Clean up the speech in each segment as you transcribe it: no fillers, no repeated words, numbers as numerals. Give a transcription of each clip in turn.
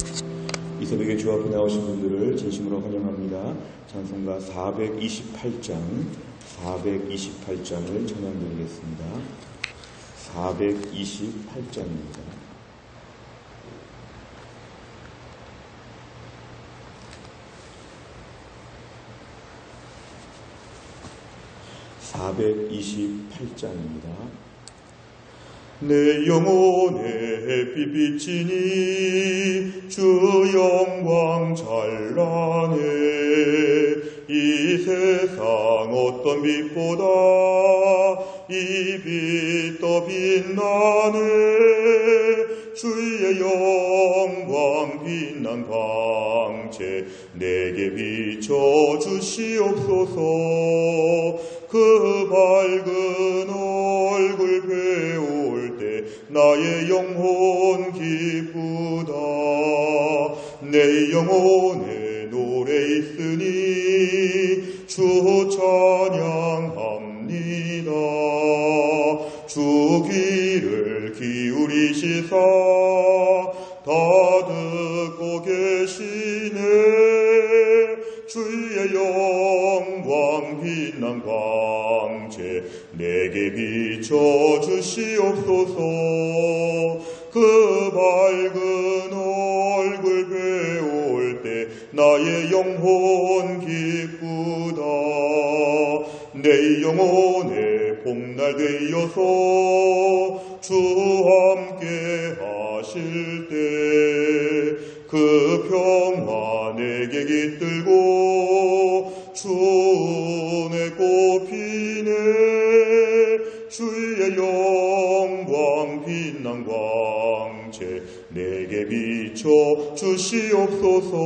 이 새벽에 주 앞에 나오신 분들을 진심으로 환영합니다. 찬송가 428장을 찬양드리겠습니다. 428장입니다. 내 영혼에 빛비치니 주 영광 찬란해. 이 세상 어떤 빛보다 이 빛 더 빛나네. 주의 영광 빛난 광채 내게 비춰주시옵소서. 그 밝은 얼굴 배울 때 나의 영혼 기쁘다. 내 영혼에 노래 있으니 주 찬양합니다. 주 귀를 기울이시사 다 듣고 계시네. 주의 영광 빛난 광채 내게 비춰주시옵소서. 그 밝은 얼굴 배울 때 나의 영혼 기쁘다. 내 영혼에 봄날 되어서 주 함께 하실 때 그 평화 내게 깃들고 주 은혜 꽃피네. 주의 영광 빛난 광채 내게 비춰 주시옵소서.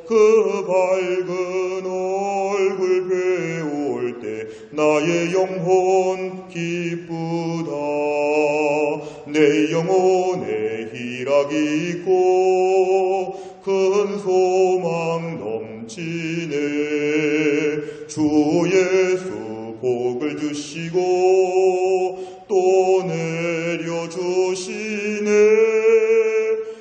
그 밝은 얼굴 배울 때 나의 영혼 기쁘다. 내 영혼에 희락이 있고 큰 소망 넘치네. 주 예수 복을 주시고 또 내려주시네.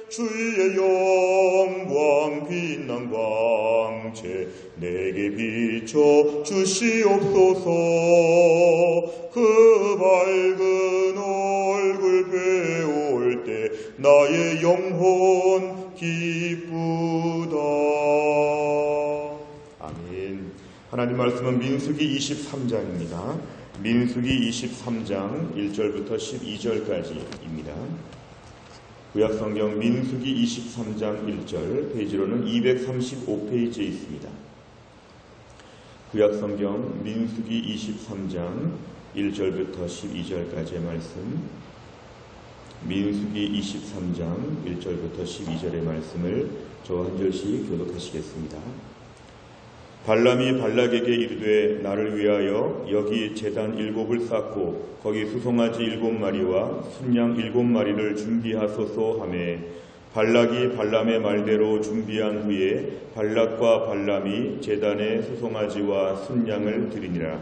주의 영광 빛난 광채 내게 비춰 주시옵소서. 그 밝은 얼굴 배울 때 나의 영혼 기쁘다. 아멘. 하나님 말씀은 민수기 23장입니다. 민수기 23장 1절부터 12절까지입니다. 구약성경 민수기 23장 1절, 페이지로는 235페이지에 있습니다. 구약성경 민수기 23장 1절부터 12절까지의 말씀, 민수기 23장 1절부터 12절의 말씀을 저 한 절씩 교독하시겠습니다. 발람이 발락에게 이르되 나를 위하여 여기 제단 7을 쌓고 거기 수송아지 7마리와 순양 7마리를 준비하소서 하매 발락이 발람의 말대로 준비한 후에 발락과 발람이 제단에 수송아지와 순양을 드리니라.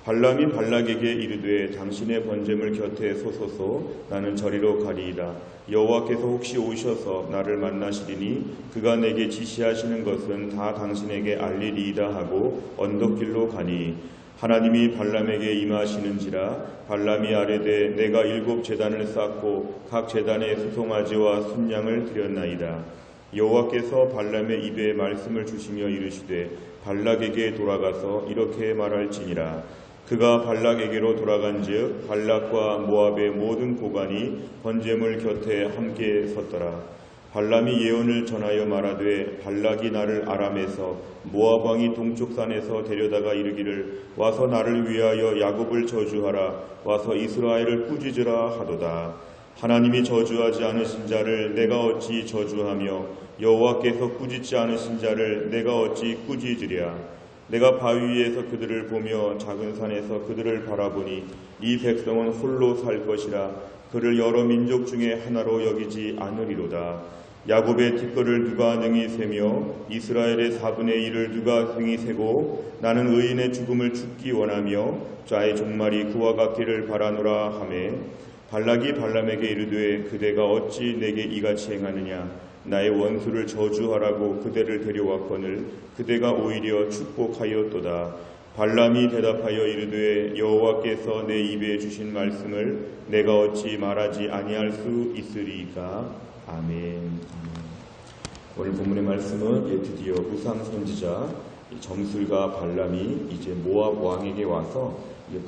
발람이 발락에게 이르되 당신의 번제물 곁에 서소서. 나는 저리로 가리이다. 여호와께서 혹시 오셔서 나를 만나시리니 그가 내게 지시하시는 것은 다 당신에게 알리리이다 하고 언덕길로 가니 하나님이 발람에게 임하시는지라. 발람이 아뢰되 내가 7 제단을 쌓고 각 제단에 수송아지와 순양을 드렸나이다. 여호와께서 발람의 입에 말씀을 주시며 이르시되 발락에게 돌아가서 이렇게 말할지니라. 그가 발락에게로 돌아간즉 발락과 모압의 모든 고관이 번제물 곁에 함께 섰더라. 발람이 예언을 전하여 말하되 발락이 나를 아람에서 모압 왕이 동쪽 산에서 데려다가 이르기를 와서 나를 위하여 야곱을 저주하라. 와서 이스라엘을 꾸짖으라 하도다. 하나님이 저주하지 않으신 자를 내가 어찌 저주하며 여호와께서 꾸짖지 않으신 자를 내가 어찌 꾸짖으랴. 내가 바위 위에서 그들을 보며 작은 산에서 그들을 바라보니 이 백성은 홀로 살 것이라. 그를 여러 민족 중에 하나로 여기지 않으리로다. 야곱의 티끌을 누가 능히 세며 이스라엘의 4분의 1을 누가 능히 세고 나는 의인의 죽음을 죽기 원하며 좌의 종말이 그와 같기를 바라노라 하매 발락이 발람에게 이르되 그대가 어찌 내게 이같이 행하느냐 나의 원수를 저주하라고 그대를 데려왔거늘 그대가 오히려 축복하였도다. 발람이 대답하여 이르되 여호와께서 내 입에 주신 말씀을 내가 어찌 말하지 아니할 수 있으리이까. 아멘. 오늘 본문의 말씀은 드디어 우상 선지자 점술가 발람이 이제 모압 왕에게 와서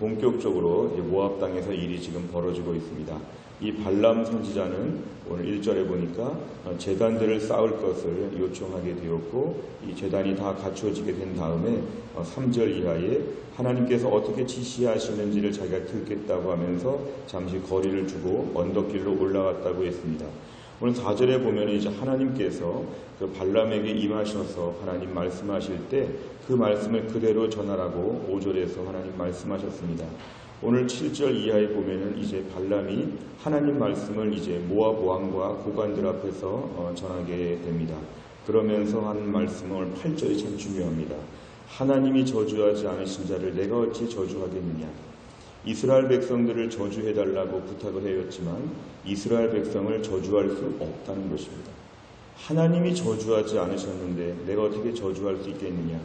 본격적으로 모압 땅에서 일이 지금 벌어지고 있습니다. 이 발람 선지자는 오늘 1절에 보니까 제단들을 쌓을 것을 요청하게 되었고 이 제단이 다 갖춰지게 된 다음에 3절 이하에 하나님께서 어떻게 지시하시는지를 자기가 듣겠다고 하면서 잠시 거리를 두고 언덕길로 올라갔다고 했습니다. 오늘 4절에 보면 이제 하나님께서 그 발람에게 임하셔서 하나님 말씀하실 때 그 말씀을 그대로 전하라고 5절에서 하나님 말씀하셨습니다. 오늘 7절 이하에 보면은 이제 발람이 하나님 말씀을 이제 모압 왕과 고관들 앞에서 전하게 됩니다. 그러면서 하는 말씀은 오늘 8절이 참 중요합니다. 하나님이 저주하지 않으신 자를 내가 어찌 저주하겠느냐. 이스라엘 백성들을 저주해달라고 부탁을 해왔지만 이스라엘 백성을 저주할 수 없다는 것입니다. 하나님이 저주하지 않으셨는데 내가 어떻게 저주할 수 있겠느냐.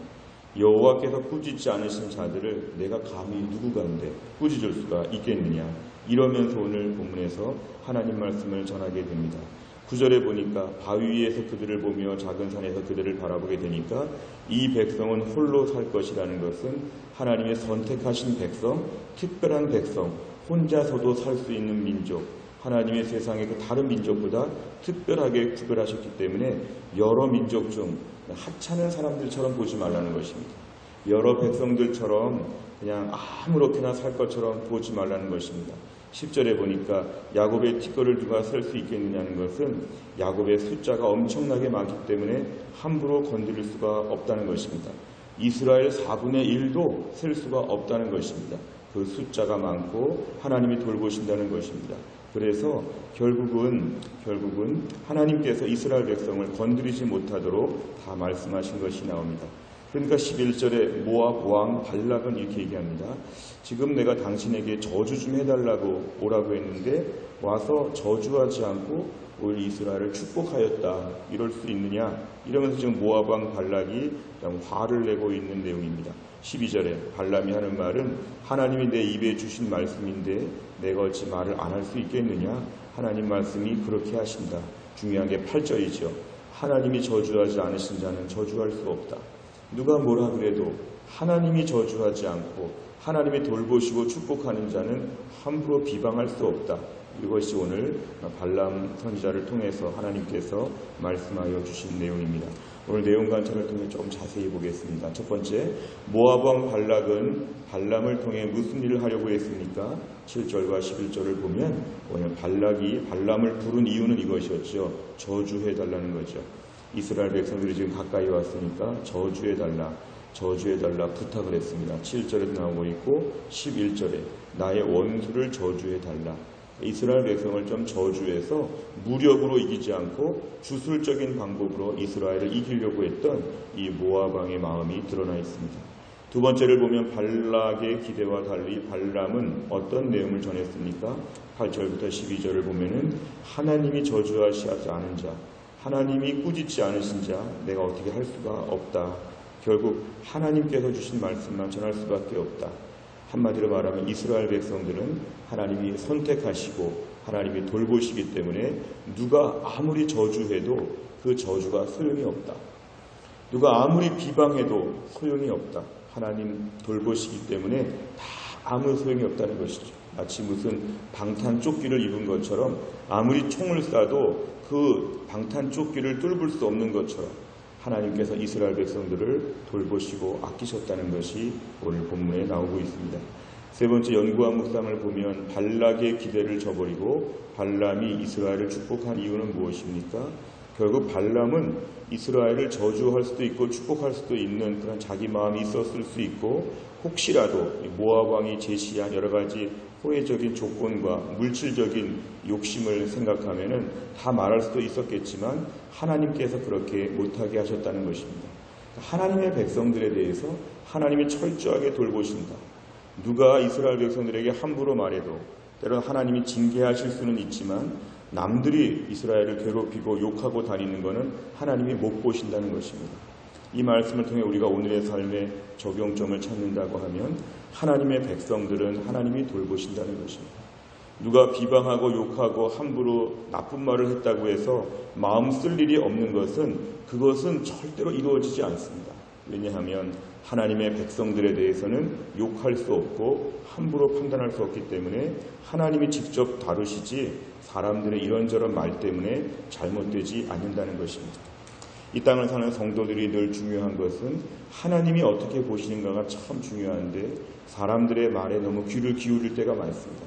여호와께서 꾸짖지 않으신 자들을 내가 감히 누구가운데 꾸짖을 수가 있겠느냐. 이러면서 오늘 본문에서 하나님 말씀을 전하게 됩니다. 9절에 보니까 바위 위에서 그들을 보며 작은 산에서 그들을 바라보게 되니까 이 백성은 홀로 살 것이라는 것은 하나님의 선택하신 백성, 특별한 백성, 혼자서도 살 수 있는 민족, 하나님의 세상의 그 다른 민족보다 특별하게 구별하셨기 때문에 여러 민족 중 하찮은 사람들처럼 보지 말라는 것입니다. 여러 백성들처럼 그냥 아무렇게나 살 것처럼 보지 말라는 것입니다. 10절에 보니까 야곱의 티끌을 누가 셀 수 있겠느냐는 것은 야곱의 숫자가 엄청나게 많기 때문에 함부로 건드릴 수가 없다는 것입니다. 이스라엘 4분의 1도 셀 수가 없다는 것입니다. 그 숫자가 많고 하나님이 돌보신다는 것입니다. 그래서 결국은 하나님께서 이스라엘 백성을 건드리지 못하도록 다 말씀하신 것이 나옵니다. 그러니까 11절에 모압 왕 발락은 이렇게 얘기합니다. 지금 내가 당신에게 저주 좀 해달라고 오라고 했는데 와서 저주하지 않고 오히려 이스라엘을 축복하였다. 이럴 수 있느냐. 이러면서 지금 모압 왕 발락이 화를 내고 있는 내용입니다. 12절에 발람이 하는 말은 하나님이 내 입에 주신 말씀인데 내가 어찌 말을 안 할 수 있겠느냐. 하나님 말씀이 그렇게 하신다. 중요한 게 8절이죠. 하나님이 저주하지 않으신 자는 저주할 수 없다. 누가 뭐라 그래도 하나님이 저주하지 않고 하나님이 돌보시고 축복하는 자는 함부로 비방할 수 없다. 이것이 오늘 발람 선지자를 통해서 하나님께서 말씀하여 주신 내용입니다. 오늘 내용 관찰을 통해 조금 자세히 보겠습니다. 첫 번째, 모압 왕 발락은 발람을 통해 무슨 일을 하려고 했습니까? 7절과 11절을 보면 오늘 발락이 발람을 부른 이유는 이것이었죠. 저주해달라는 거죠. 이스라엘 백성들이 지금 가까이 왔으니까 저주해달라 부탁을 했습니다. 7절에도 나오고 있고 11절에 나의 원수를 저주해달라. 이스라엘 백성을 좀 저주해서 무력으로 이기지 않고 주술적인 방법으로 이스라엘을 이기려고 했던 이 모압 왕의 마음이 드러나 있습니다. 두 번째를 보면 발락의 기대와 달리 발람은 어떤 내용을 전했습니까? 8절부터 12절을 보면은 하나님이 저주하시지 않은 자, 하나님이 꾸짖지 않으신 자 내가 어떻게 할 수가 없다. 결국 하나님께서 주신 말씀만 전할 수밖에 없다. 한마디로 말하면 이스라엘 백성들은 하나님이 선택하시고 하나님이 돌보시기 때문에 누가 아무리 저주해도 그 저주가 소용이 없다. 누가 아무리 비방해도 소용이 없다. 하나님 돌보시기 때문에 다 아무 소용이 없다는 것이죠. 마치 무슨 방탄조끼를 입은 것처럼 아무리 총을 쏴도 그 방탄조끼를 뚫을 수 없는 것처럼 하나님께서 이스라엘 백성들을 돌보시고 아끼셨다는 것이 오늘 본문에 나오고 있습니다. 세 번째 연구와 묵상을 보면 발락의 기대를 저버리고 발람이 이스라엘을 축복한 이유는 무엇입니까? 결국 발람은 이스라엘을 저주할 수도 있고 축복할 수도 있는 그런 자기 마음이 있었을 수 있고 혹시라도 모압 왕이 제시한 여러 가지 호혜적인 조건과 물질적인 욕심을 생각하면은 다 말할 수도 있었겠지만 하나님께서 그렇게 못하게 하셨다는 것입니다. 하나님의 백성들에 대해서 하나님이 철저하게 돌보신다. 누가 이스라엘 백성들에게 함부로 말해도 때로는 하나님이 징계하실 수는 있지만 남들이 이스라엘을 괴롭히고 욕하고 다니는 것은 하나님이 못 보신다는 것입니다. 이 말씀을 통해 우리가 오늘의 삶에 적용점을 찾는다고 하면 하나님의 백성들은 하나님이 돌보신다는 것입니다. 누가 비방하고 욕하고 함부로 나쁜 말을 했다고 해서 마음 쓸 일이 없는 것은 그것은 절대로 이루어지지 않습니다. 왜냐하면 하나님의 백성들에 대해서는 욕할 수 없고 함부로 판단할 수 없기 때문에 하나님이 직접 다루시지 사람들의 이런저런 말 때문에 잘못되지 않는다는 것입니다. 이 땅을 사는 성도들이 늘 중요한 것은 하나님이 어떻게 보시는가가 참 중요한데 사람들의 말에 너무 귀를 기울일 때가 많습니다.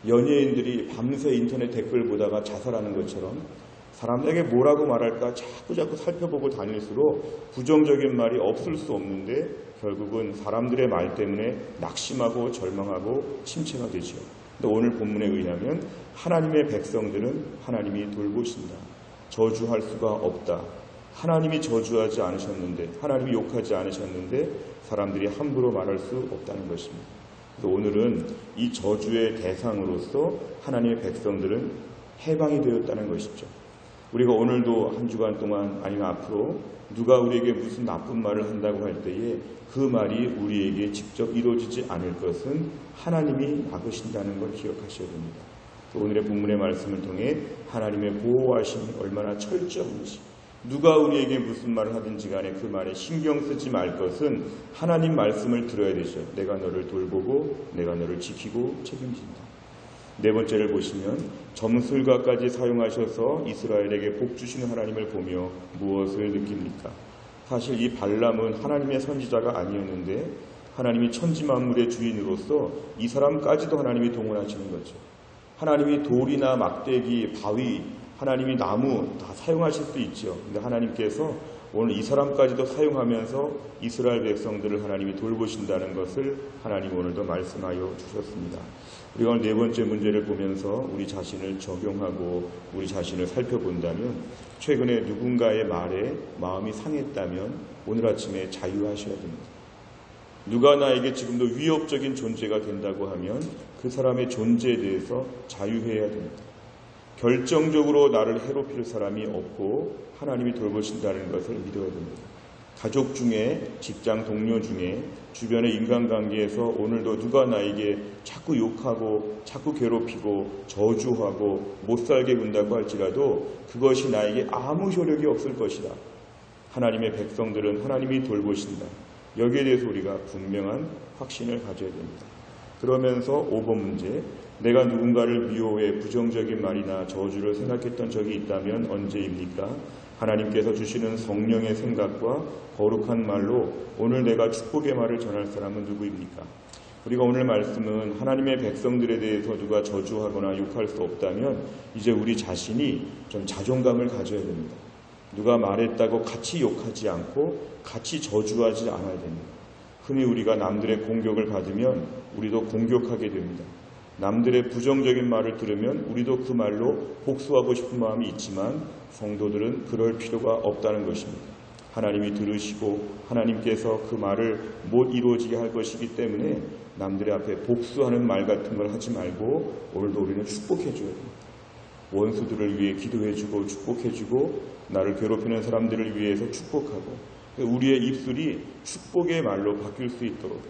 연예인들이 밤새 인터넷 댓글 보다가 자살하는 것처럼 사람들에게 뭐라고 말할까 자꾸 살펴보고 다닐수록 부정적인 말이 없을 수 없는데 결국은 사람들의 말 때문에 낙심하고 절망하고 침체가 되죠. 근데 오늘 본문에 의하면 하나님의 백성들은 하나님이 돌보신다. 저주할 수가 없다. 하나님이 저주하지 않으셨는데 하나님이 욕하지 않으셨는데 사람들이 함부로 말할 수 없다는 것입니다. 그래서 오늘은 이 저주의 대상으로서 하나님의 백성들은 해방이 되었다는 것이죠. 우리가 오늘도 한 주간 동안 아니면 앞으로 누가 우리에게 무슨 나쁜 말을 한다고 할 때에 그 말이 우리에게 직접 이루어지지 않을 것은 하나님이 막으신다는 걸 기억하셔야 됩니다. 오늘의 본문의 말씀을 통해 하나님의 보호하심이 얼마나 철저한지 누가 우리에게 무슨 말을 하든지 간에 그 말에 신경 쓰지 말 것은 하나님 말씀을 들어야 되죠. 내가 너를 돌보고 내가 너를 지키고 책임진다. 네 번째를 보시면 점술가까지 사용하셔서 이스라엘에게 복 주시는 하나님을 보며 무엇을 느낍니까? 사실 이 발람은 하나님의 선지자가 아니었는데 하나님이 천지만물의 주인으로서 이 사람까지도 하나님이 동원하시는 거죠. 하나님이 돌이나 막대기, 바위, 하나님이 나무 다 사용하실 수 있죠. 근데 하나님께서 오늘 이 사람까지도 사용하면서 이스라엘 백성들을 하나님이 돌보신다는 것을 하나님 오늘도 말씀하여 주셨습니다. 우리가 오늘 네 번째 문제를 보면서 우리 자신을 적용하고 우리 자신을 살펴본다면 최근에 누군가의 말에 마음이 상했다면 오늘 아침에 자유하셔야 됩니다. 누가 나에게 지금도 위협적인 존재가 된다고 하면 그 사람의 존재에 대해서 자유해야 됩니다. 결정적으로 나를 해롭힐 사람이 없고 하나님이 돌보신다는 것을 믿어야 됩니다. 가족 중에, 직장 동료 중에, 주변의 인간관계에서 오늘도 누가 나에게 자꾸 욕하고 자꾸 괴롭히고 저주하고 못살게 군다고 할지라도 그것이 나에게 아무 효력이 없을 것이다. 하나님의 백성들은 하나님이 돌보신다. 여기에 대해서 우리가 분명한 확신을 가져야 됩니다. 그러면서 5번 문제, 내가 누군가를 미워해 부정적인 말이나 저주를 생각했던 적이 있다면 언제입니까? 하나님께서 주시는 성령의 생각과 거룩한 말로 오늘 내가 축복의 말을 전할 사람은 누구입니까? 우리가 오늘 말씀은 하나님의 백성들에 대해서 누가 저주하거나 욕할 수 없다면 이제 우리 자신이 좀 자존감을 가져야 됩니다. 누가 말했다고 같이 욕하지 않고 같이 저주하지 않아야 됩니다. 흔히 우리가 남들의 공격을 받으면 우리도 공격하게 됩니다. 남들의 부정적인 말을 들으면 우리도 그 말로 복수하고 싶은 마음이 있지만 성도들은 그럴 필요가 없다는 것입니다. 하나님이 들으시고 하나님께서 그 말을 못 이루어지게 할 것이기 때문에 남들의 앞에 복수하는 말 같은 걸 하지 말고 오늘도 우리는 축복해 줘야 됩니다. 원수들을 위해 기도해주고 축복해주고 나를 괴롭히는 사람들을 위해서 축복하고 우리의 입술이 축복의 말로 바뀔 수 있도록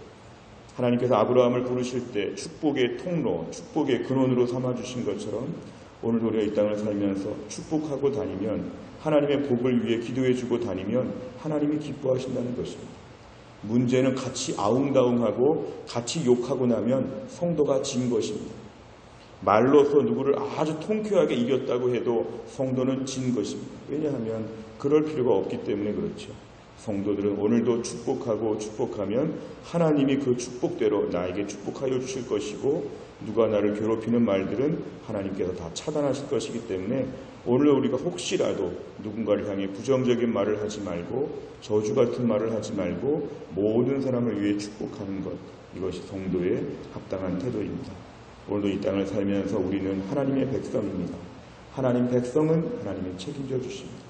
하나님께서 아브라함을 부르실 때 축복의 통로, 축복의 근원으로 삼아주신 것처럼 오늘도 우리가 이 땅을 살면서 축복하고 다니면 하나님의 복을 위해 기도해주고 다니면 하나님이 기뻐하신다는 것입니다. 문제는 같이 아웅다웅하고 같이 욕하고 나면 성도가 진 것입니다. 말로서 누구를 아주 통쾌하게 이겼다고 해도 성도는 진 것입니다. 왜냐하면 그럴 필요가 없기 때문에 그렇죠. 성도들은 오늘도 축복하고 축복하면 하나님이 그 축복대로 나에게 축복하여 주실 것이고 누가 나를 괴롭히는 말들은 하나님께서 다 차단하실 것이기 때문에 오늘 우리가 혹시라도 누군가를 향해 부정적인 말을 하지 말고 저주 같은 말을 하지 말고 모든 사람을 위해 축복하는 것, 이것이 성도의 합당한 태도입니다. 오늘도 이 땅을 살면서 우리는 하나님의 백성입니다. 하나님 백성은 하나님이 책임져 주십니다.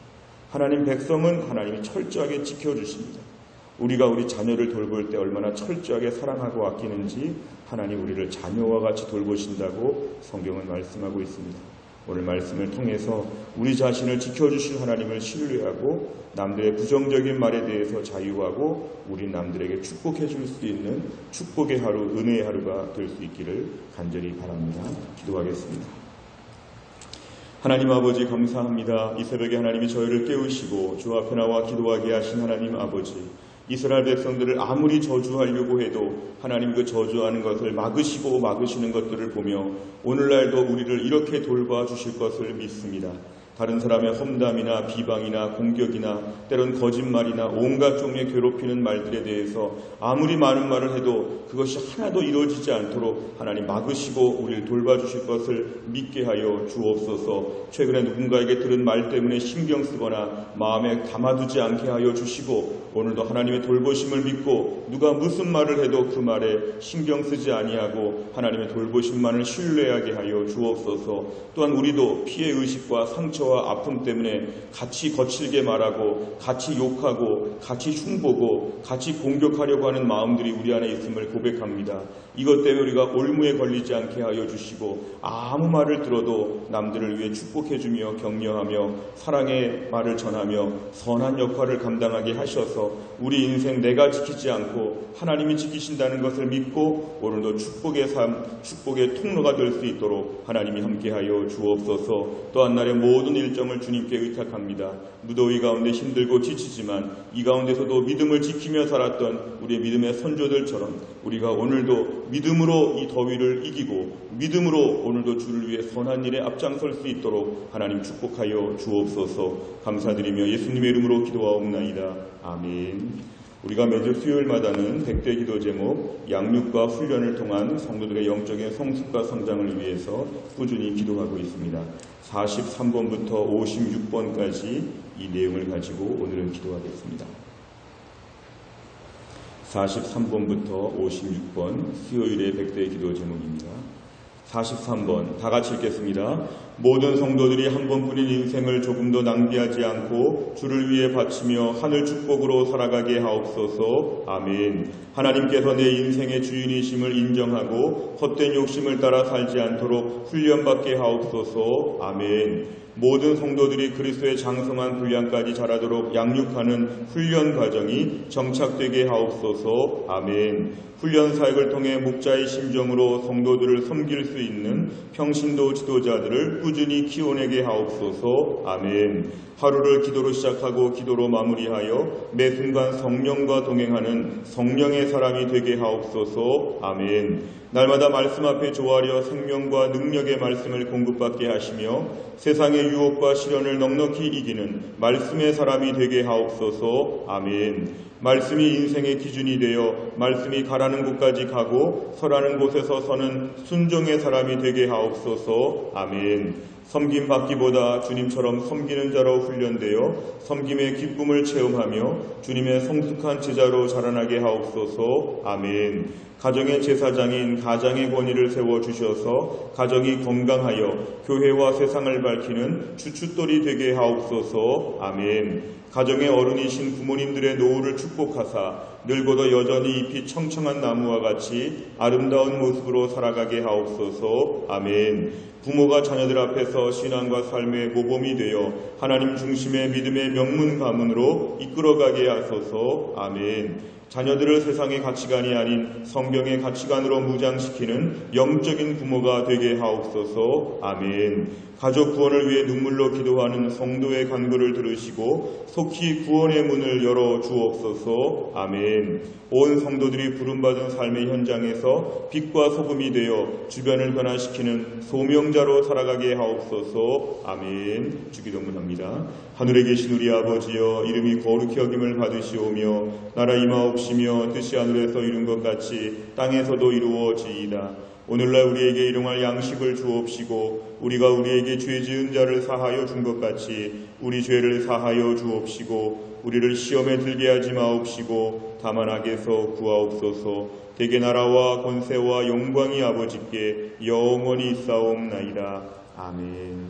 하나님 백성은 하나님이 철저하게 지켜주십니다. 우리가 우리 자녀를 돌볼 때 얼마나 철저하게 사랑하고 아끼는지 하나님 우리를 자녀와 같이 돌보신다고 성경은 말씀하고 있습니다. 오늘 말씀을 통해서 우리 자신을 지켜주실 하나님을 신뢰하고 남들의 부정적인 말에 대해서 자유하고 우리 남들에게 축복해 줄 수 있는 축복의 하루, 은혜의 하루가 될 수 있기를 간절히 바랍니다. 기도하겠습니다. 하나님 아버지 감사합니다. 이 새벽에 하나님이 저희를 깨우시고 주 앞에 나와 기도하게 하신 하나님 아버지, 이스라엘 백성들을 아무리 저주하려고 해도 하나님 그 저주하는 것을 막으시고 막으시는 것들을 보며 오늘날도 우리를 이렇게 돌봐주실 것을 믿습니다. 다른 사람의 험담이나 비방이나 공격이나 때론 거짓말이나 온갖 종류의 괴롭히는 말들에 대해서 아무리 많은 말을 해도 그것이 하나도 이루어지지 않도록 하나님 막으시고 우리를 돌봐주실 것을 믿게 하여 주옵소서. 최근에 누군가에게 들은 말 때문에 신경 쓰거나 마음에 담아두지 않게 하여 주시고 오늘도 하나님의 돌보심을 믿고 누가 무슨 말을 해도 그 말에 신경 쓰지 아니하고 하나님의 돌보심만을 신뢰하게 하여 주옵소서. 또한 우리도 피해의식과 상처와 아픔 때문에 같이 거칠게 말하고 같이 욕하고 같이 흉보고 같이 공격하려고 하는 마음들이 우리 안에 있음을 고백합니다. 이것 때문에 우리가 올무에 걸리지 않게 하여 주시고 아무 말을 들어도 남들을 위해 축복해주며 격려하며 사랑의 말을 전하며 선한 역할을 감당하게 하셔서 우리 인생 내가 지키지 않고 하나님이 지키신다는 것을 믿고 오늘도 축복의 삶, 축복의 통로가 될 수 있도록 하나님이 함께하여 주옵소서. 또한 날의 모든 일정을 주님께 의탁합니다. 무더위 가운데 힘들고 지치지만 이 가운데서도 믿음을 지키며 살았던 우리의 믿음의 선조들처럼 우리가 오늘도 믿음으로 이 더위를 이기고 믿음으로 오늘도 주를 위해 선한 일에 앞장설 수 있도록 하나님 축복하여 주옵소서. 감사드리며 예수님의 이름으로 기도하옵나이다. 아멘. 우리가 매주 수요일마다는 100대 기도 제목 양육과 훈련을 통한 성도들의 영적인 성숙과 성장을 위해서 꾸준히 기도하고 있습니다. 43번부터 56번까지 이 내용을 가지고 오늘은 기도하겠습니다. 43번부터 56번 수요일의 100대 기도 제목입니다. 43번 다 같이 읽겠습니다. 모든 성도들이 한 번뿐인 인생을 조금도 낭비하지 않고 주를 위해 바치며 하늘 축복으로 살아가게 하옵소서. 아멘. 하나님께서 내 인생의 주인이심을 인정하고 헛된 욕심을 따라 살지 않도록 훈련받게 하옵소서. 아멘. 모든 성도들이 그리스도의 장성한 분량까지 자라도록 양육하는 훈련 과정이 정착되게 하옵소서. 아멘. 훈련 사역을 통해 목자의 심정으로 성도들을 섬길 수 있는 평신도 지도자들을 꾸준히 키워내게 하옵소서. 아멘. 하루를 기도로 시작하고 기도로 마무리하여 매 순간 성령과 동행하는 성령의 사람이 되게 하옵소서. 아멘. 날마다 말씀 앞에 조아려 생명과 능력의 말씀을 공급받게 하시며 세상의 유혹과 시련을 넉넉히 이기는 말씀의 사람이 되게 하옵소서. 아멘. 말씀이 인생의 기준이 되어 말씀이 가라는 곳까지 가고 서라는 곳에서 서는 순종의 사람이 되게 하옵소서. 아멘. 섬김받기보다 주님처럼 섬기는 자로 훈련되어 섬김의 기쁨을 체험하며 주님의 성숙한 제자로 자라나게 하옵소서. 아멘. 가정의 제사장인 가장의 권위를 세워주셔서 가정이 건강하여 교회와 세상을 밝히는 주춧돌이 되게 하옵소서. 아멘. 가정의 어른이신 부모님들의 노후를 축복하사 늙어도 여전히 잎이 청청한 나무와 같이 아름다운 모습으로 살아가게 하옵소서. 아멘. 부모가 자녀들 앞에서 신앙과 삶의 모범이 되어 하나님 중심의 믿음의 명문 가문으로 이끌어가게 하소서. 아멘. 자녀들을 세상의 가치관이 아닌 성경의 가치관으로 무장시키는 영적인 부모가 되게 하옵소서. 아멘. 가족 구원을 위해 눈물로 기도하는 성도의 간구를 들으시고 속히 구원의 문을 열어 주옵소서. 아멘. 온 성도들이 부름받은 삶의 현장에서 빛과 소금이 되어 주변을 변화시키는 소명자로 살아가게 하옵소서. 아멘. 주기도문합니다. 하늘에 계신 우리 아버지여, 이름이 거룩히 여김을 받으시오며 나라 임하옵시며 뜻이 하늘에서 이룬 것 같이 땅에서도 이루어지이다. 오늘날 우리에게 일용할 양식을 주옵시고 우리가 우리에게 죄 지은 자를 사하여 준 것 같이 우리 죄를 사하여 주옵시고 우리를 시험에 들게 하지 마옵시고 다만 악에서 구하옵소서. 대개 나라와 권세와 영광이 아버지께 영원히 있사옵나이다. 아멘.